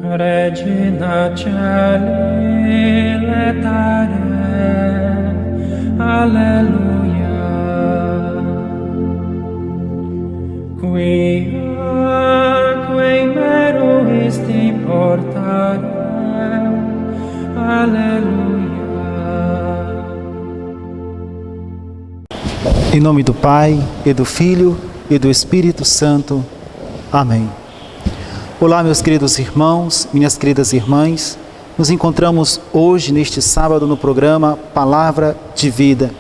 Regina Caeli letare, alleluia. Quae meruisti portare, alleluia. Em nome do Pai, e do Filho, e do Espírito Santo. Amém. Olá, meus queridos irmãos, minhas queridas irmãs. Nos encontramos hoje, neste sábado, no programa Palavra de Vida.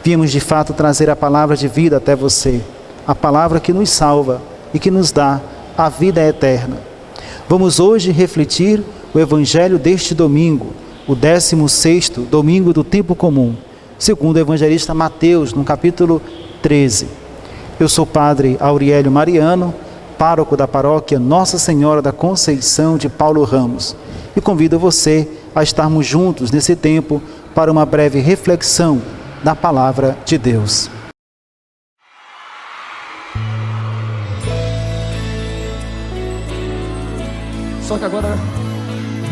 Viemos, de fato, trazer a palavra de vida até você. A palavra que nos salva e que nos dá a vida eterna. Vamos hoje refletir o Evangelho deste domingo, o 16º domingo do tempo comum, segundo o evangelista Mateus, no capítulo 13. Eu sou o padre Auriélio Mariano, pároco da paróquia Nossa Senhora da Conceição de Paulo Ramos, e convido você a estarmos juntos nesse tempo para uma breve reflexão da Palavra de Deus. Só que agora,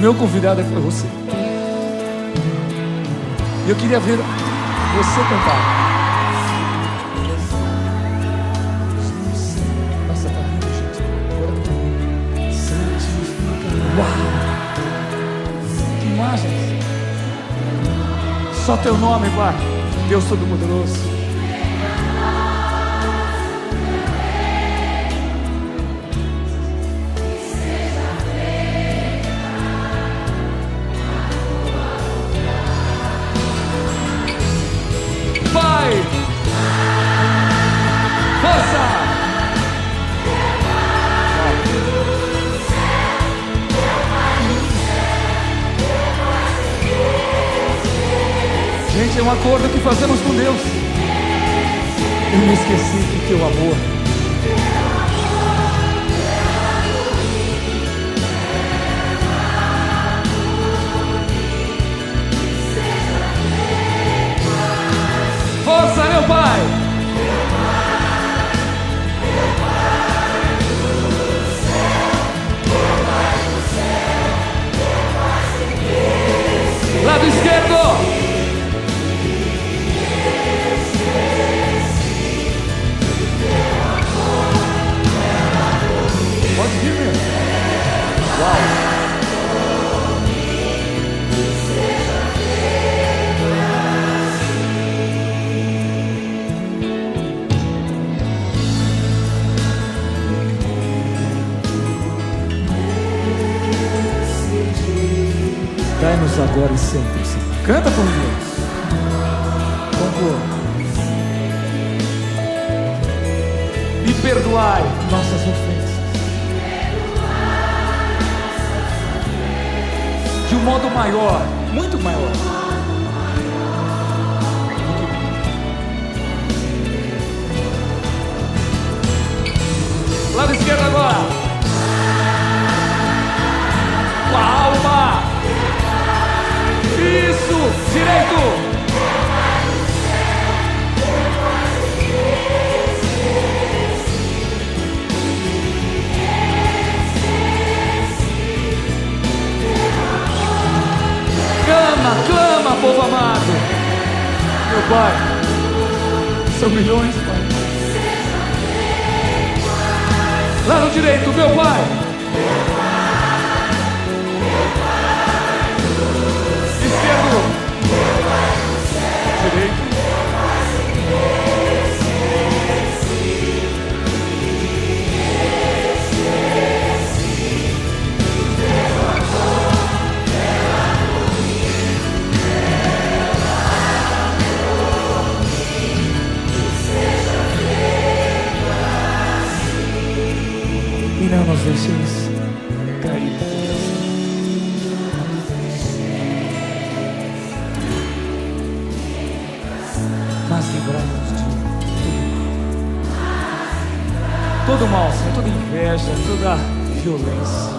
meu convidado é para você. E eu queria ver você cantar. Nossa, tá lindo, gente. Agora tá lindo. Santifica. Uau! Que imagens! Só teu nome, Pai. Deus Todo-Poderoso. Gente, é um acordo que fazemos com Deus. Eu me esqueci do teu amor. Força, meu Pai! Lado esquerdo! Pode vir mesmo. Uau! Dai-nos agora e sempre, Senhor. Canta por Deus. Concor. E perdoai nossas ofensas. De um modo maior, muito maior. Lado esquerdo agora. Com a alma. Isso, direito. Clama, povo amado. Meu Pai, são milhões, Pai. Lá no direito, meu Pai. Esquerdo. Direito. E não nos deixeis cair. Mas livrai-nos de todo mal, Senhor, toda inveja, toda violência.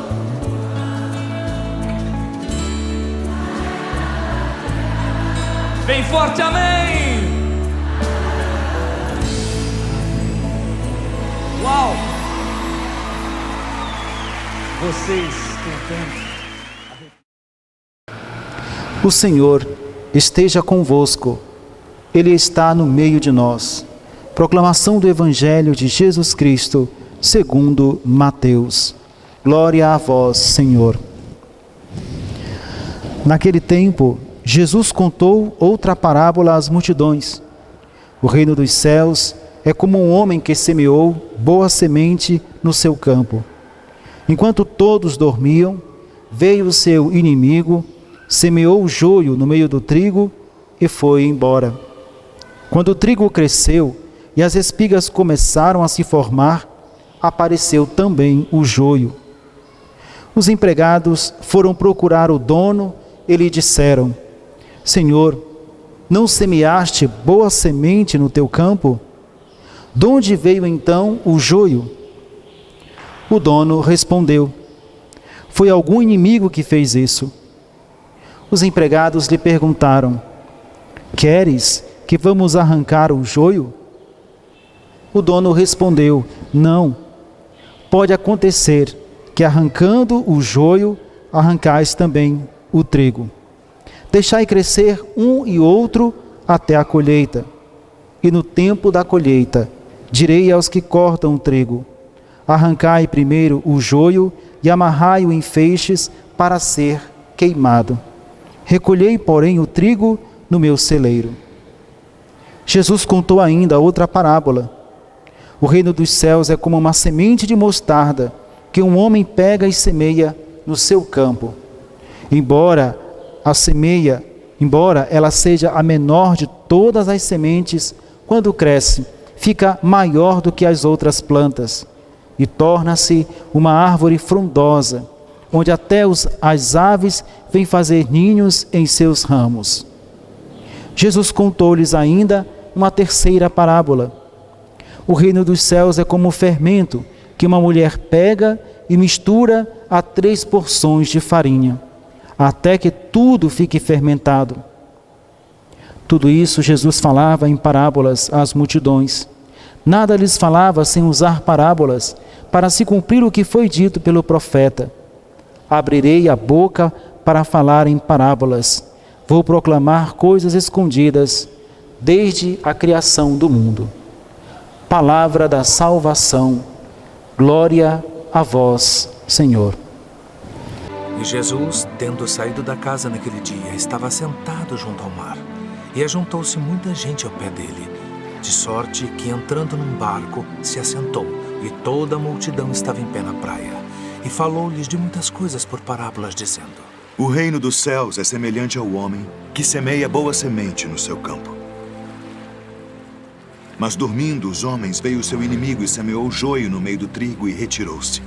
Bem forte, amém! Uau! Vocês cantamos. O Senhor esteja convosco, Ele está no meio de nós. Proclamação do Evangelho de Jesus Cristo, segundo Mateus. Glória a vós, Senhor. Naquele tempo, Jesus contou outra parábola às multidões. O reino dos céus é como um homem que semeou boa semente no seu campo. Enquanto todos dormiam, veio o seu inimigo, semeou o joio no meio do trigo e foi embora. Quando o trigo cresceu e as espigas começaram a se formar, apareceu também o joio. Os empregados foram procurar o dono e lhe disseram: Senhor, não semeaste boa semente no teu campo? De onde veio então o joio? O dono respondeu: Foi algum inimigo que fez isso. Os empregados lhe perguntaram: Queres que vamos arrancar o joio? O dono respondeu: Não. Pode acontecer que arrancando o joio, arrancais também o trigo. Deixai crescer um e outro até a colheita. E no tempo da colheita, direi aos que cortam o trigo: Arrancai primeiro o joio e amarrai-o em feixes para ser queimado. Recolhei, porém, o trigo no meu celeiro. Jesus contou ainda outra parábola. O reino dos céus é como uma semente de mostarda que um homem pega e semeia no seu campo. Embora ela seja a menor de todas as sementes, quando cresce, fica maior do que as outras plantas e torna-se uma árvore frondosa, onde até as aves vêm fazer ninhos em seus ramos. Jesus contou-lhes ainda uma terceira parábola. O reino dos céus é como o fermento que uma mulher pega e mistura a 3 porções de farinha, até que tudo fique fermentado. Tudo isso Jesus falava em parábolas às multidões. Nada lhes falava sem usar parábolas, para se cumprir o que foi dito pelo profeta: Abrirei a boca para falar em parábolas. Vou proclamar coisas escondidas desde a criação do mundo. Palavra da salvação. Glória a vós, Senhor. E Jesus, tendo saído da casa naquele dia, estava sentado junto ao mar. E ajuntou-se muita gente ao pé dele, de sorte que, entrando num barco, se assentou, e toda a multidão estava em pé na praia. E falou-lhes de muitas coisas por parábolas, dizendo: O reino dos céus é semelhante ao homem que semeia boa semente no seu campo. Mas dormindo os homens, veio o seu inimigo e semeou joio no meio do trigo e retirou-se.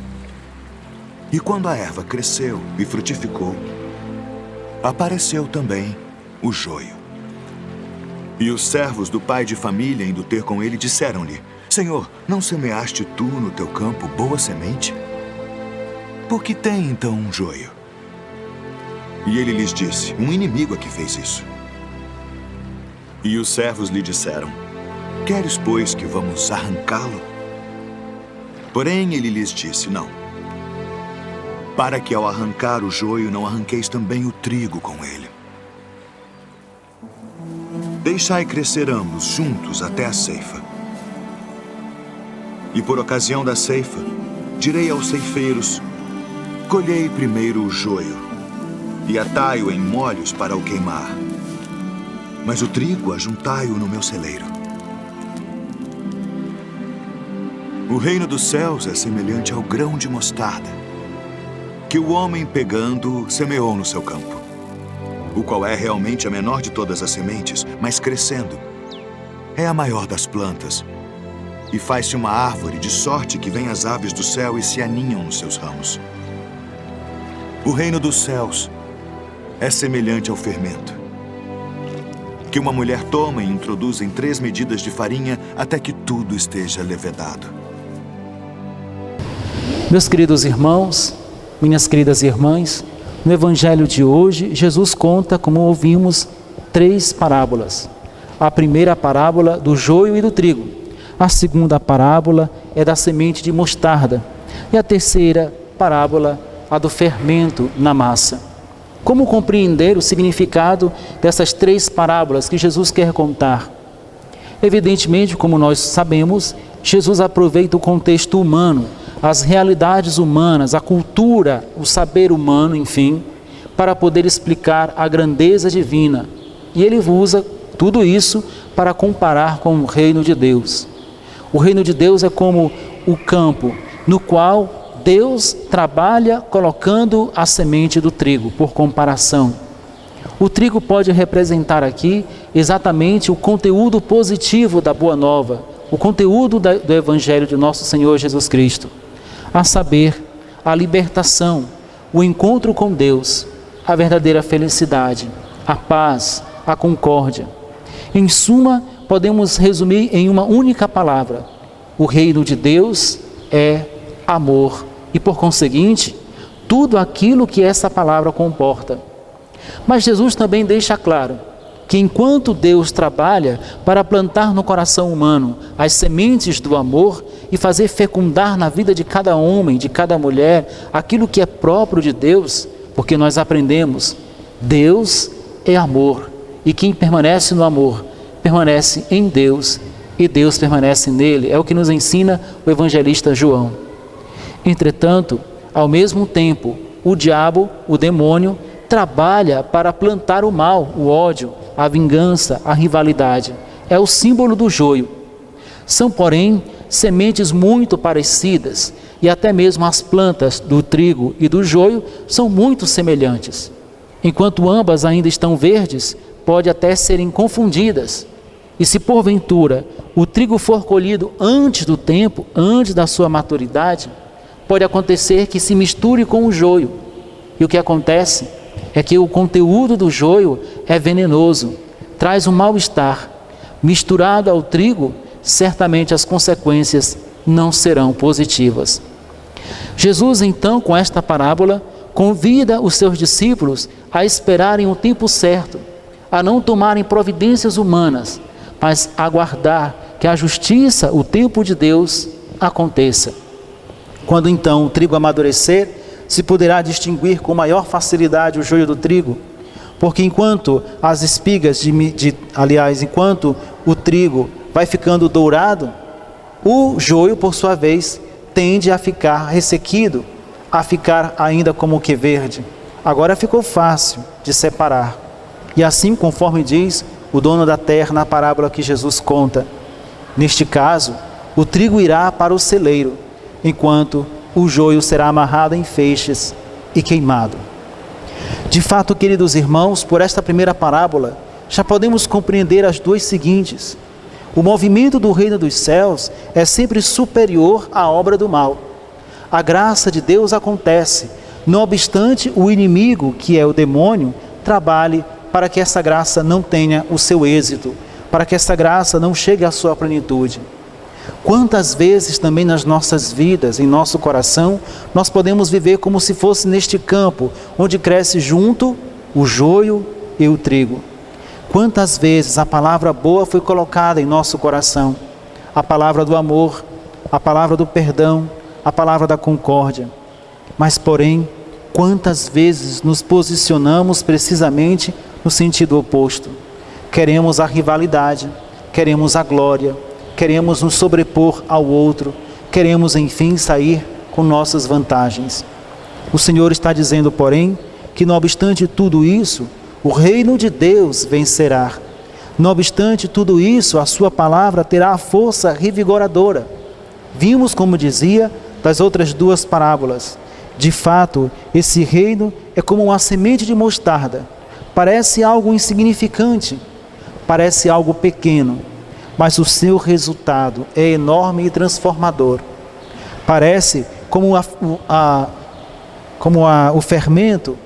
E quando a erva cresceu e frutificou, apareceu também o joio. E os servos do pai de família, indo ter com ele, disseram-lhe: Senhor, não semeaste tu no teu campo boa semente? Por que tem então um joio? E ele lhes disse: Um inimigo é que fez isso. E os servos lhe disseram: Queres, pois, que vamos arrancá-lo? Porém ele lhes disse: Não, para que ao arrancar o joio não arranqueis também o trigo com ele. Deixai crescer ambos juntos até a ceifa. E por ocasião da ceifa, direi aos ceifeiros: Colhei primeiro o joio, e atai-o em molhos para o queimar. Mas o trigo ajuntai-o no meu celeiro. O reino dos céus é semelhante ao grão de mostarda, que o homem pegando semeou no seu campo, o qual é realmente a menor de todas as sementes, mas crescendo é a maior das plantas, e faz-se uma árvore, de sorte que vêm as aves do céu e se aninham nos seus ramos. O reino dos céus é semelhante ao fermento, que uma mulher toma e introduz em 3 medidas de farinha até que tudo esteja levedado. Meus queridos irmãos, minhas queridas irmãs, no Evangelho de hoje, Jesus conta, como ouvimos, 3 parábolas. A primeira parábola do joio e do trigo. A segunda parábola é da semente de mostarda. E a terceira parábola, a do fermento na massa. Como compreender o significado dessas 3 parábolas que Jesus quer contar? Evidentemente, como nós sabemos, Jesus aproveita o contexto humano, as realidades humanas, a cultura, o saber humano, enfim, para poder explicar a grandeza divina. E ele usa tudo isso para comparar com o reino de Deus. O reino de Deus é como o campo no qual Deus trabalha colocando a semente do trigo, por comparação. O trigo pode representar aqui exatamente o conteúdo positivo da Boa Nova, o conteúdo do Evangelho de nosso Senhor Jesus Cristo, a saber, a libertação, o encontro com Deus, a verdadeira felicidade, a paz, a concórdia. Em suma, podemos resumir em uma única palavra: o reino de Deus é amor e, por conseguinte, tudo aquilo que essa palavra comporta. Mas Jesus também deixa claro que enquanto Deus trabalha para plantar no coração humano as sementes do amor e fazer fecundar na vida de cada homem, de cada mulher, aquilo que é próprio de Deus, porque nós aprendemos, Deus é amor, e quem permanece no amor, permanece em Deus, e Deus permanece nele. É o que nos ensina o evangelista João. Entretanto, ao mesmo tempo, o diabo, o demônio, trabalha para plantar o mal, o ódio, a vingança, a rivalidade. É o símbolo do joio. São, porém, sementes muito parecidas, e até mesmo as plantas do trigo e do joio são muito semelhantes. Enquanto ambas ainda estão verdes, pode até serem confundidas. E se porventura o trigo for colhido antes do tempo, antes da sua maturidade, pode acontecer que se misture com o joio. E o que acontece é que o conteúdo do joio é venenoso, traz um mal-estar. Misturado ao trigo, certamente as consequências não serão positivas. Jesus, então, com esta parábola, convida os seus discípulos a esperarem o tempo certo, a não tomarem providências humanas, mas aguardar que a justiça, o tempo de Deus, aconteça. Quando então o trigo amadurecer, se poderá distinguir com maior facilidade o joio do trigo, porque enquanto as espigas, enquanto o trigo vai ficando dourado, o joio, por sua vez, tende a ficar ressequido, a ficar ainda como que verde. Agora ficou fácil de separar. E assim, conforme diz o dono da terra na parábola que Jesus conta, neste caso, o trigo irá para o celeiro, enquanto o joio será amarrado em feixes e queimado. De fato, queridos irmãos, por esta primeira parábola, já podemos compreender as 2 seguintes. O movimento do reino dos céus é sempre superior à obra do mal. A graça de Deus acontece, não obstante o inimigo, que é o demônio, trabalhe para que essa graça não tenha o seu êxito, para que essa graça não chegue à sua plenitude. Quantas vezes também nas nossas vidas, em nosso coração, nós podemos viver como se fosse neste campo, onde cresce junto o joio e o trigo. Quantas vezes a palavra boa foi colocada em nosso coração, a palavra do amor, a palavra do perdão, a palavra da concórdia. Mas, porém, quantas vezes nos posicionamos precisamente no sentido oposto? Queremos a rivalidade, queremos a glória, queremos nos sobrepor ao outro, queremos, enfim, sair com nossas vantagens. O Senhor está dizendo, porém, que não obstante tudo isso, o reino de Deus vencerá. Não obstante tudo isso, a sua palavra terá a força revigoradora. Vimos, como dizia, das outras 2 parábolas. De fato, esse reino é como uma semente de mostarda. Parece algo insignificante, parece algo pequeno, mas o seu resultado é enorme e transformador. Parece como o fermento,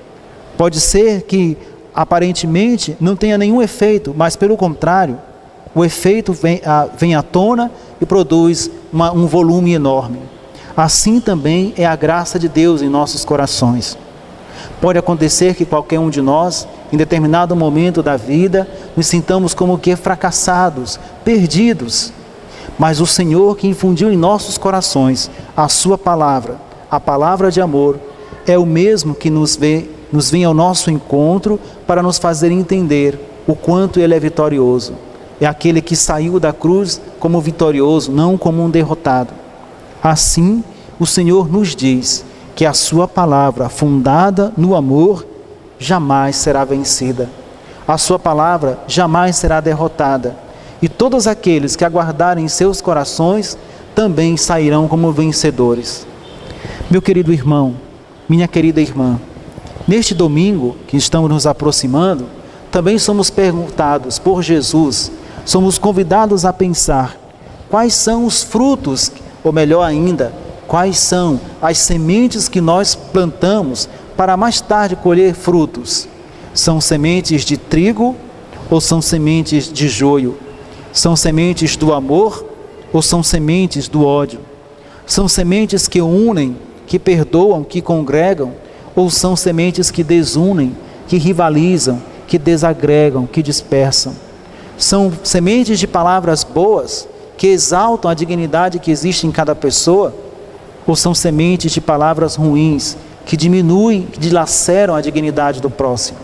pode ser que aparentemente não tenha nenhum efeito, mas pelo contrário, o efeito vem à tona e produz um volume enorme. Assim também é a graça de Deus em nossos corações. Pode acontecer que qualquer um de nós, em determinado momento da vida, nos sintamos como que fracassados, perdidos. Mas o Senhor, que infundiu em nossos corações a sua palavra, a palavra de amor, é o mesmo que nos vem ao nosso encontro para nos fazer entender o quanto Ele é vitorioso. É aquele que saiu da cruz como vitorioso, não como um derrotado. Assim, o Senhor nos diz que a sua palavra, fundada no amor, jamais será vencida. A sua palavra jamais será derrotada. E todos aqueles que aguardarem em seus corações também sairão como vencedores. Meu querido irmão, minha querida irmã, neste domingo que estamos nos aproximando, também somos perguntados por Jesus, somos convidados a pensar quais são os frutos, ou melhor ainda, quais são as sementes que nós plantamos para mais tarde colher frutos. São sementes de trigo ou são sementes de joio? São sementes do amor ou são sementes do ódio? São sementes que unem, que perdoam, que congregam, ou são sementes que desunem, que rivalizam, que desagregam, que dispersam? São sementes de palavras boas, que exaltam a dignidade que existe em cada pessoa, ou são sementes de palavras ruins, que diminuem, que dilaceram a dignidade do próximo?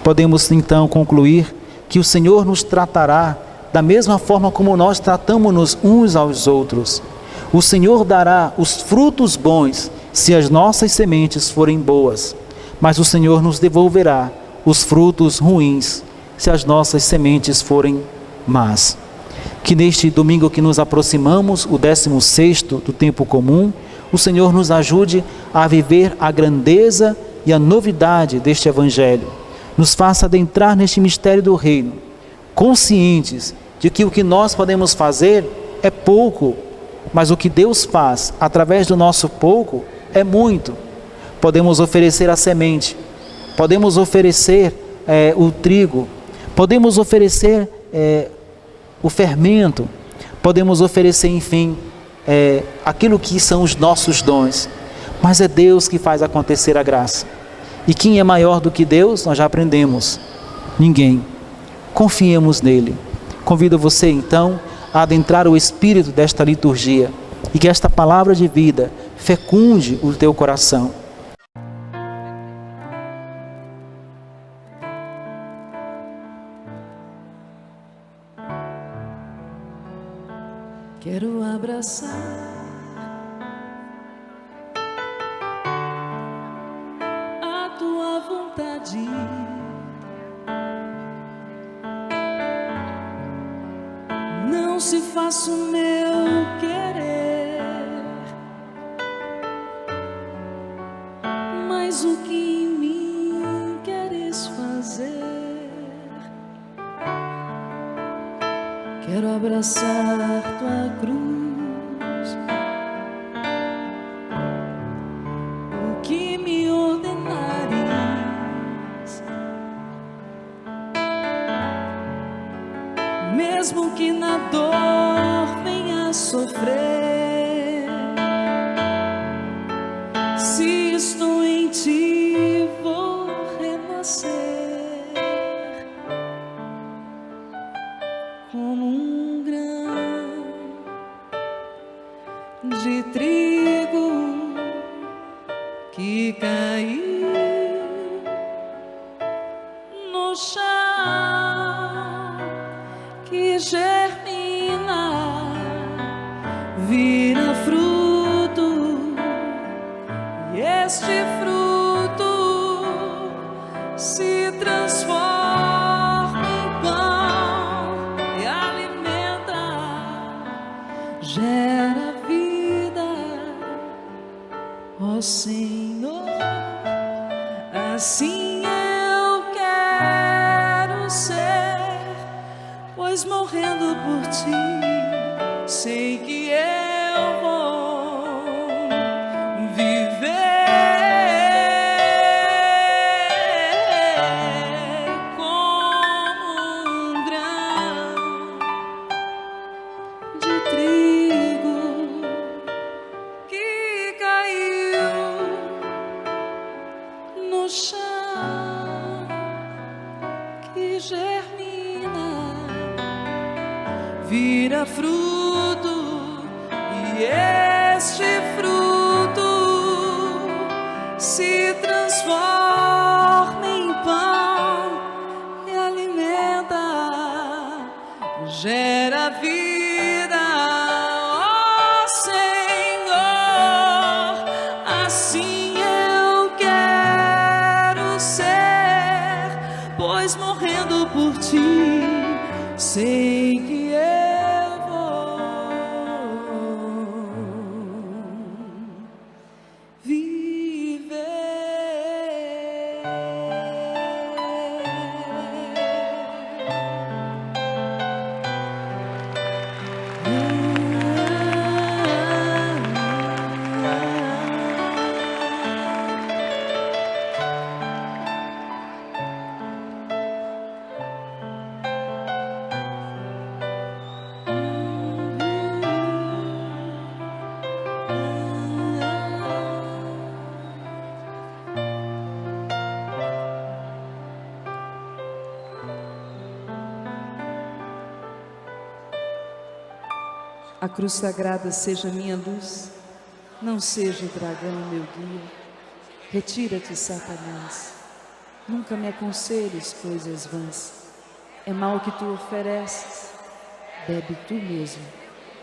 Podemos então concluir que o Senhor nos tratará da mesma forma como nós tratamos-nos uns aos outros. O Senhor dará os frutos bons se as nossas sementes forem boas, mas o Senhor nos devolverá os frutos ruins se as nossas sementes forem más. Que neste domingo que nos aproximamos, o 16º do tempo comum, o Senhor nos ajude a viver a grandeza e a novidade deste Evangelho. Nos faça adentrar neste mistério do reino, conscientes de que o que nós podemos fazer é pouco, mas o que Deus faz através do nosso pouco é muito. Podemos oferecer a semente, podemos oferecer o trigo, podemos oferecer o fermento, podemos oferecer, enfim, aquilo que são os nossos dons, mas é Deus que faz acontecer a graça. E quem é maior do que Deus, nós já aprendemos: ninguém. Confiemos nele. Convido você então a adentrar o espírito desta liturgia e que esta palavra de vida fecunde o teu coração. Quero abraçar a tua vontade, não se faça o meu querer, mas o que em mim queres fazer. Quero abraçar tua cruz, o que me ordenares, mesmo que na dor venha sofrer. Se estou em ti, vou renascer como um grão de trigo que caiu no chão, que germina, vira fruto, e este fruto se transforma em pão e alimenta, gera vida, ó Senhor. Assim eu quero ser, pois morrendo por ti, sei que eu vou viver como um grão de trigo que caiu no chão, que germina, vira fruto, e este fruto sei que eu vou viver. A cruz sagrada seja minha luz, não seja o dragão meu guia. Retira-te, Satanás, nunca me aconselhes coisas vãs. É mal que tu ofereces, bebe tu mesmo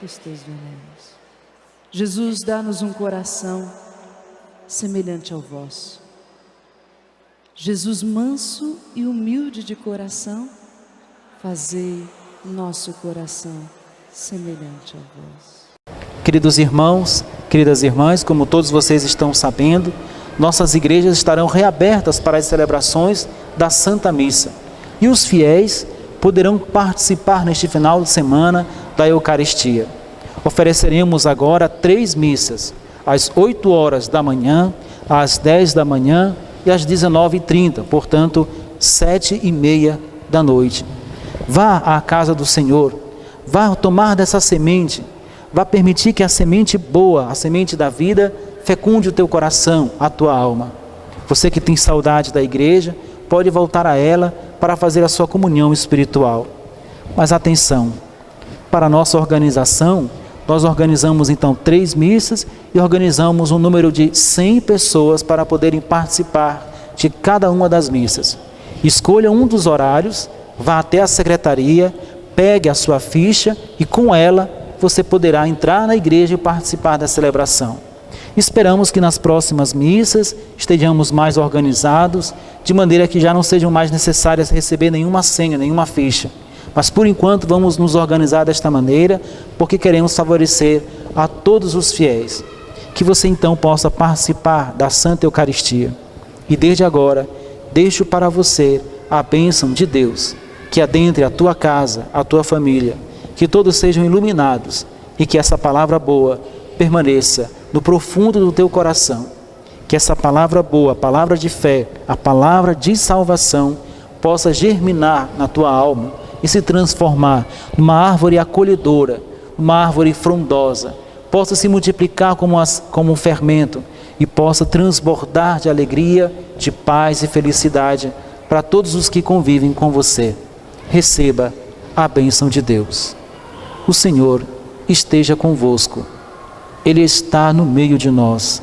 dos teus venenos. Jesus, dá-nos um coração semelhante ao vosso. Jesus, manso e humilde de coração, fazei nosso coração semelhante a vós. Queridos irmãos, queridas irmãs, como todos vocês estão sabendo, nossas igrejas estarão reabertas para as celebrações da Santa Missa. E os fiéis poderão participar neste final de semana da Eucaristia. Ofereceremos agora 3 missas, às 8 horas da manhã, às 10 da manhã e às 19h30, portanto, 7h30 da noite. Vá à casa do Senhor, vá tomar dessa semente, vá permitir que a semente boa, a semente da vida, fecunde o teu coração, a tua alma. Você que tem saudade da igreja, pode voltar a ela para fazer a sua comunhão espiritual. Mas atenção, para a nossa organização, nós organizamos então 3 missas e organizamos um número de 100 pessoas para poderem participar de cada uma das missas. Escolha um dos horários, vá até a secretaria, pegue a sua ficha e com ela você poderá entrar na igreja e participar da celebração. Esperamos que nas próximas missas estejamos mais organizados, de maneira que já não sejam mais necessárias receber nenhuma senha, nenhuma ficha. Mas por enquanto vamos nos organizar desta maneira, porque queremos favorecer a todos os fiéis. Que você então possa participar da Santa Eucaristia. E desde agora, deixo para você a bênção de Deus, que adentre a tua casa, a tua família, que todos sejam iluminados e que essa palavra boa permaneça no profundo do teu coração. Que essa palavra boa, a palavra de fé, a palavra de salvação possa germinar na tua alma e se transformar numa árvore acolhedora, uma árvore frondosa, possa se multiplicar como um fermento e possa transbordar de alegria, de paz e felicidade para todos os que convivem com você. Receba a bênção de Deus. O Senhor esteja convosco. Ele está no meio de nós.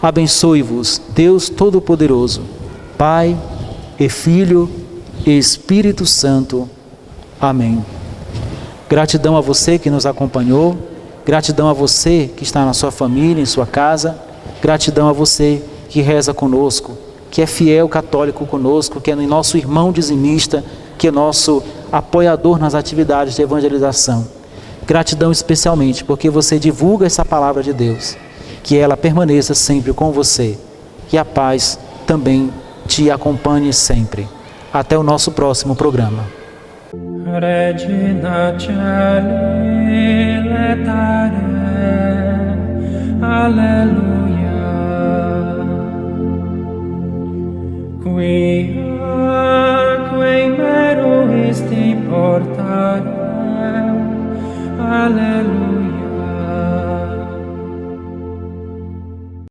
Abençoe-vos, Deus Todo-Poderoso, Pai e Filho e Espírito Santo. Amém. Gratidão a você que nos acompanhou, gratidão a você que está na sua família, em sua casa, gratidão a você que reza conosco, que é fiel católico conosco, que é nosso irmão dizimista, que é nosso apoiador nas atividades de evangelização. Gratidão especialmente porque você divulga essa palavra de Deus, que ela permaneça sempre com você, que a paz também te acompanhe sempre. Até o nosso próximo programa. Regina Caeli letare, alleluia. Quae mero esti portare, alleluia.